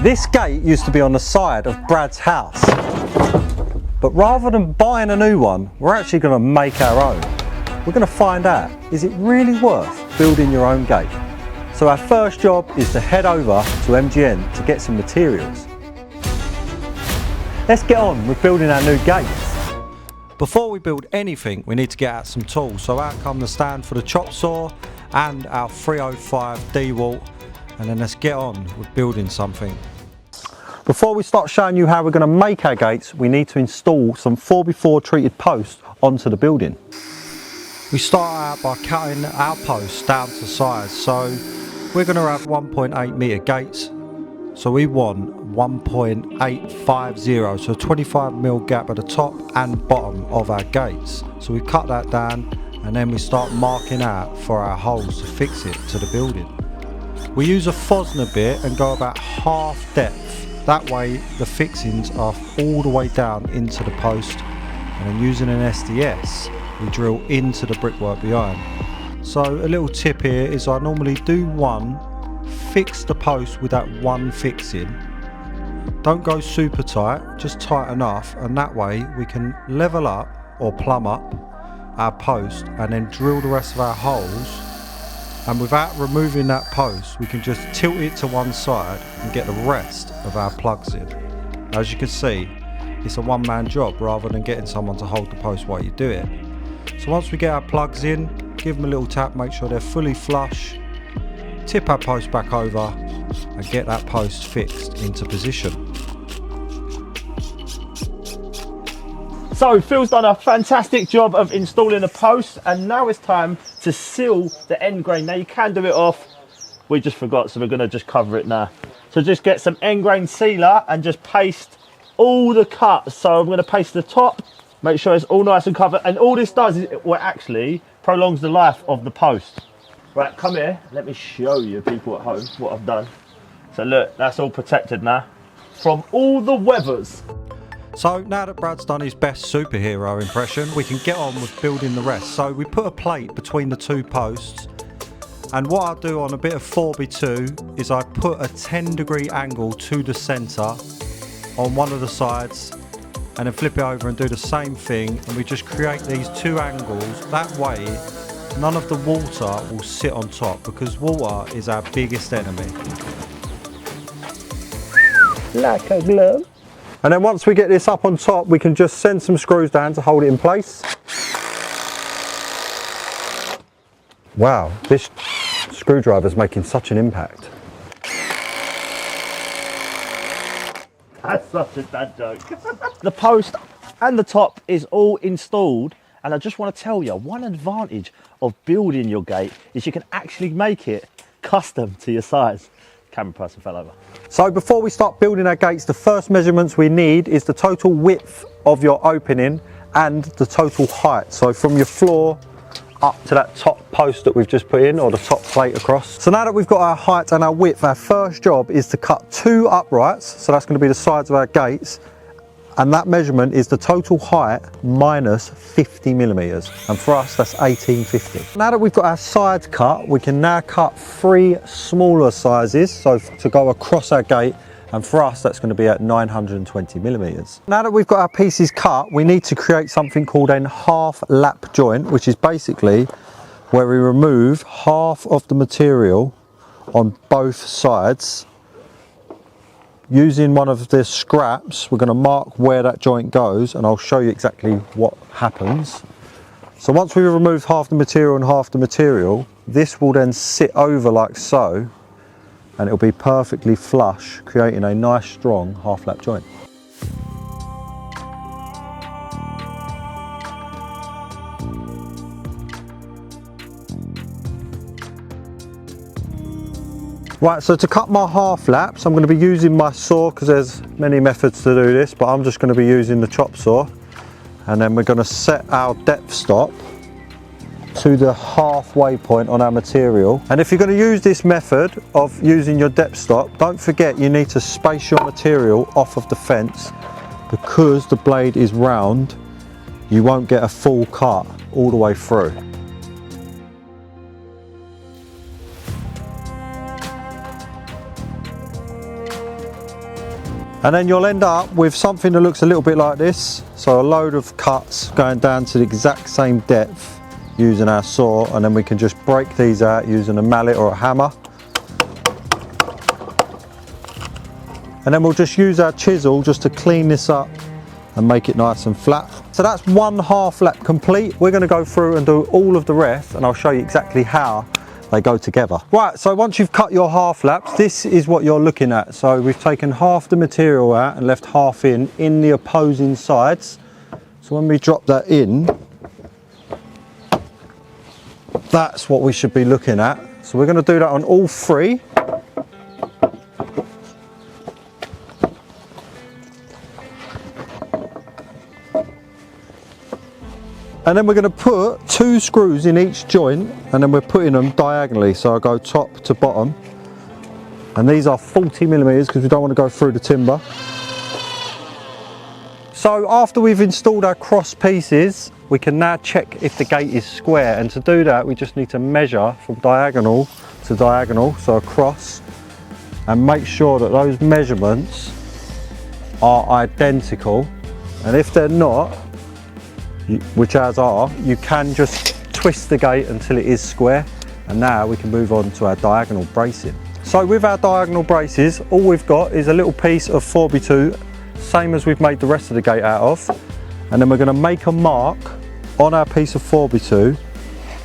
This gate used to be on the side of Brad's house, but rather than buying a new one, we're actually going to make our own. We're going to find out, is it really worth building your own gate? So our first job is to head over to MGN to get some materials. Let's get on with building our new gates. Before we build anything, we need to get out some tools. So out come the stand for the chop saw and our 305 D-walt, and then let's get on with building something. Before we start showing you how we're going to make our gates, we need to install some 4x4 treated posts onto the building. We start out by cutting our posts down to size. So we're going to have 1.8 metre gates. So we want 1.850, so a 25mm gap at the top and bottom of our gates. So we cut that down and then we start marking out for our holes to fix it to the building. We use a Fosner bit and go about half depth. That way the fixings are all the way down into the post, and then using an SDS we drill into the brickwork behind. So a little tip here is I normally do one, fix the post with that one fixing. Don't go super tight, just tight enough, and that way we can level up or plumb up our post and then drill the rest of our holes, and without removing that post we can just tilt it to one side and get the rest of our plugs in. As you can see, it's a one-man job rather than getting someone to hold the post while you do it. So once we get our plugs in, give them a little tap, make sure they're fully flush, tip our post back over and get that post fixed into position. So Phil's done a fantastic job of installing the post, and now it's time to seal the end grain. Now you can do it off, we just forgot, so we're going to just cover it now. So just get some end grain sealer and just paste all the cuts. So I'm going to paste the top, make sure it's all nice and covered, and all this does is it actually prolongs the life of the post. Right, come here, let me show you people at home what I've done. So look, that's all protected now from all the weathers. So now that Brad's done his best superhero impression, we can get on with building the rest. So we put a plate between the two posts, and what I do on a bit of 4x2 is I put a 10-degree angle to the centre on one of the sides, and then flip it over and do the same thing, and we just create these two angles. That way none of the water will sit on top, because water is our biggest enemy. Like a glove. And then once we get this up on top, we can just send some screws down to hold it in place. Wow, this screwdriver's making such an impact. That's such a dad joke. The post and the top is all installed, and I just want to tell you, one advantage of building your gate is you can actually make it custom to your size. Camera person fell over. So before we start building our gates, the first measurements we need is the total width of your opening and the total height. So from your floor up to that top post that we've just put in, or the top plate across. So now that we've got our height and our width, our first job is to cut two uprights. So that's going to be the sides of our gates. And that measurement is the total height minus 50mm, and for us that's 1850. Now that we've got our sides cut, we can now cut three smaller sizes, so to go across our gate, and for us that's going to be at 920mm. Now that we've got our pieces cut, we need to create something called a half lap joint, which is basically where we remove half of the material on both sides. Using one of the scraps, we're going to mark where that joint goes, and I'll show you exactly what happens. So once we've removed half the material and half the material, this will then sit over like so, and it'll be perfectly flush, creating a nice strong half lap joint. Right, so to cut my half laps, I'm going to be using my saw, because there's many methods to do this, but I'm just going to be using the chop saw. And then we're going to set our depth stop to the halfway point on our material. And if you're going to use this method of using your depth stop, don't forget you need to space your material off of the fence, because the blade is round, you won't get a full cut all the way through. And then you'll end up with something that looks a little bit like this. So a load of cuts going down to the exact same depth using our saw, and then we can just break these out using a mallet or a hammer. And then we'll just use our chisel just to clean this up and make it nice and flat. So that's 1/2 lap complete. We're going to go through and do all of the rest, and I'll show you exactly how they go together. Right, so once you've cut your half laps, this is what you're looking at. So we've taken half the material out and left half in the opposing sides. So when we drop that in, that's what we should be looking at. So we're going to do that on all three. And then we're going to put 2 screws in each joint, and then we're putting them diagonally. So I'll go top to bottom. And these are 40mm because we don't want to go through the timber. So after we've installed our cross pieces, we can now check if the gate is square. And to do that, we just need to measure from diagonal to diagonal, so across, and make sure that those measurements are identical. And if they're not, which ours are, you can just twist the gate until it is square, and now we can move on to our diagonal bracing. So with our diagonal braces, all we've got is a little piece of 4x2, same as we've made the rest of the gate out of, and then we're going to make a mark on our piece of 4x2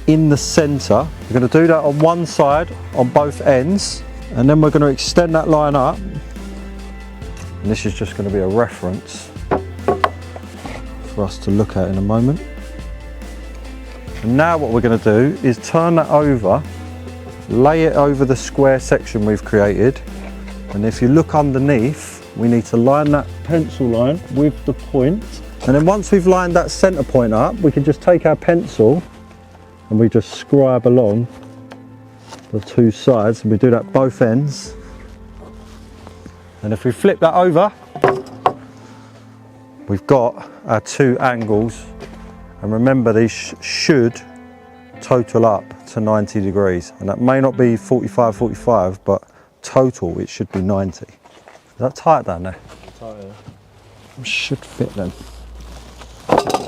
in the centre. We're going to do that on one side on both ends, and then we're going to extend that line up, and this is just going to be a reference for us to look at in a moment. And now what we're going to do is turn that over, lay it over the square section we've created, and if you look underneath, we need to line that pencil line with the point, and then once we've lined that centre point up, we can just take our pencil and we just scribe along the 2 sides, and we do that both ends. And if we flip that over, we've got our 2 angles, and remember these should total up to 90 degrees, and that may not be 45, but total it should be 90. Is that tight down there? Tight, yeah. It should fit then.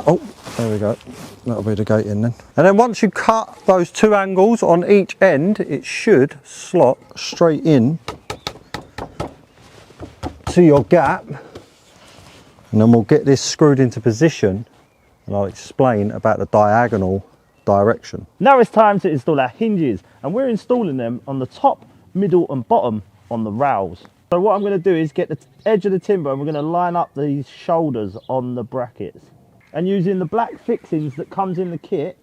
Oh, there we go. That'll be the gate in then. And then once you cut those 2 angles on each end, it should slot straight in to your gap. And then we'll get this screwed into position, and I'll explain about the diagonal direction. Now it's time to install our hinges, and we're installing them on the top, middle and bottom on the rails. So what I'm going to do is get the edge of the timber, and we're going to line up these shoulders on the brackets. And using the black fixings that comes in the kit,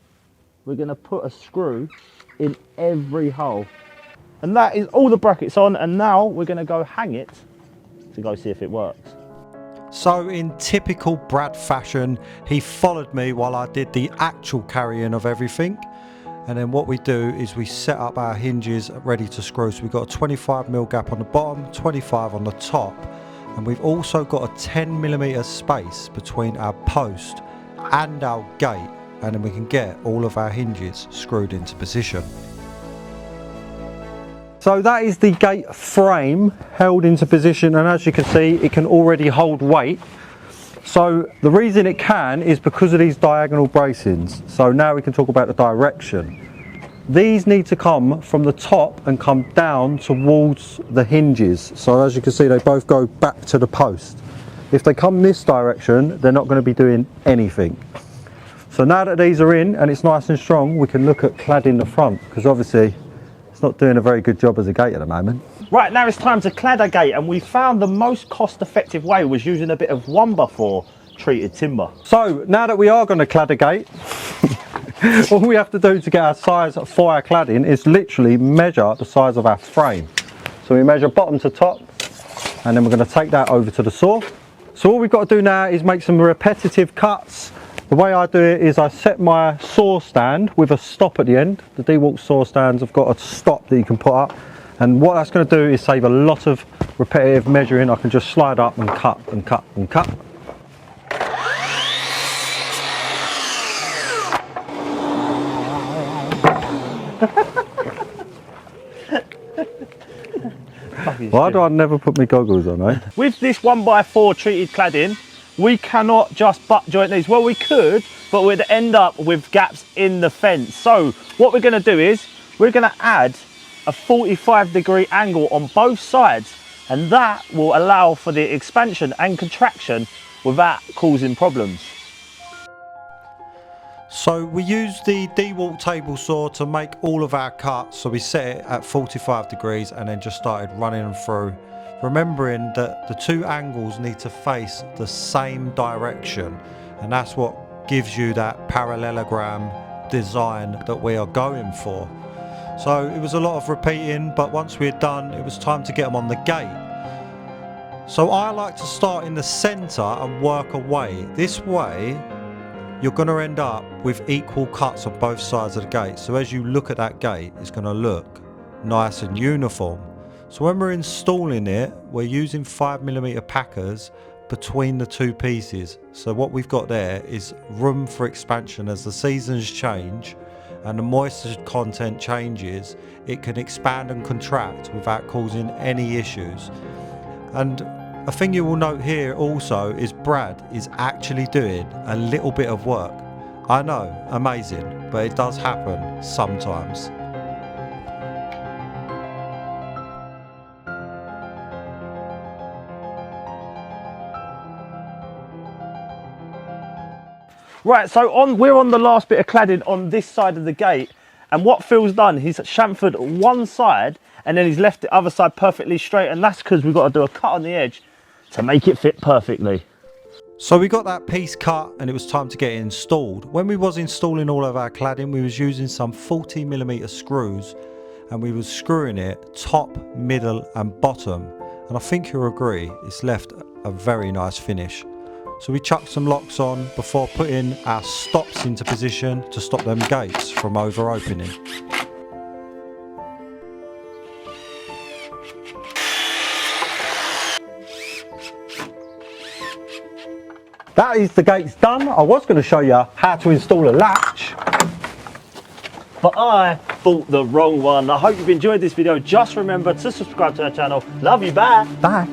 we're going to put a screw in every hole. And that is all the brackets on, and now we're going to go hang it to go see if it works. So in typical Brad fashion, he followed me while I did the actual carrying of everything. And then what we do is we set up our hinges ready to screw. So we've got a 25mm gap on the bottom, 25 on the top. And we've also got a 10mm space between our post and our gate. And then we can get all of our hinges screwed into position. So that is the gate frame held into position, and as you can see, it can already hold weight. So the reason it can is because of these diagonal bracings. So now we can talk about the direction. These need to come from the top and come down towards the hinges. So as you can see, they both go back to the post. If they come this direction, they're not going to be doing anything. So now that these are in and it's nice and strong, we can look at cladding the front, because obviously it's not doing a very good job as a gate at the moment. Right, now it's time to clad our gate, and we found the most cost-effective way was using a bit of 1x4 treated timber. So now that we are going to clad a gate, all we have to do to get our size for our cladding is literally measure the size of our frame. So we measure bottom to top, and then we're going to take that over to the saw. So all we've got to do now is make some repetitive cuts. The way I do it is I set my saw stand with a stop at the end. The DeWalt saw stands have got a stop that you can put up, and what that's going to do is save a lot of repetitive measuring. I can just slide up and cut and cut and cut. Fucking Why do I never put my goggles on, eh? With this 1x4 treated cladding, we cannot just butt joint these. Well, we could, but we'd end up with gaps in the fence. So what we're gonna do is, we're gonna add a 45-degree angle on both sides, and that will allow for the expansion and contraction without causing problems. So we use the DeWalt table saw to make all of our cuts. So we set it at 45 degrees and then just started running them through, remembering that the two angles need to face the same direction, and that's what gives you that parallelogram design that we are going for. So it was a lot of repeating, but once we had done, it was time to get them on the gate. So I like to start in the center and work away. This way you're going to end up with equal cuts on both sides of the gate. So as you look at that gate, it's going to look nice and uniform. So when we're installing it, we're using 5mm packers between the two pieces. So what we've got there is room for expansion. As the seasons change and the moisture content changes, it can expand and contract without causing any issues. And a thing you will note here also is Brad is actually doing a little bit of work. I know, amazing, but it does happen sometimes. Right, so we're on the last bit of cladding on this side of the gate, and what Phil's done, he's chamfered one side and then he's left the other side perfectly straight, and that's because we've got to do a cut on the edge to make it fit perfectly. So we got that piece cut and it was time to get it installed. When we was installing all of our cladding, we was using some 40mm screws, and we was screwing it top, middle and bottom, and I think you'll agree it's left a very nice finish. So we chucked some locks on before putting our stops into position to stop them gates from over opening. That is the gates done. I was going to show you how to install a latch, But I bought the wrong one. I hope you've enjoyed this video. Just remember to subscribe to our channel. Love you, bye. Bye.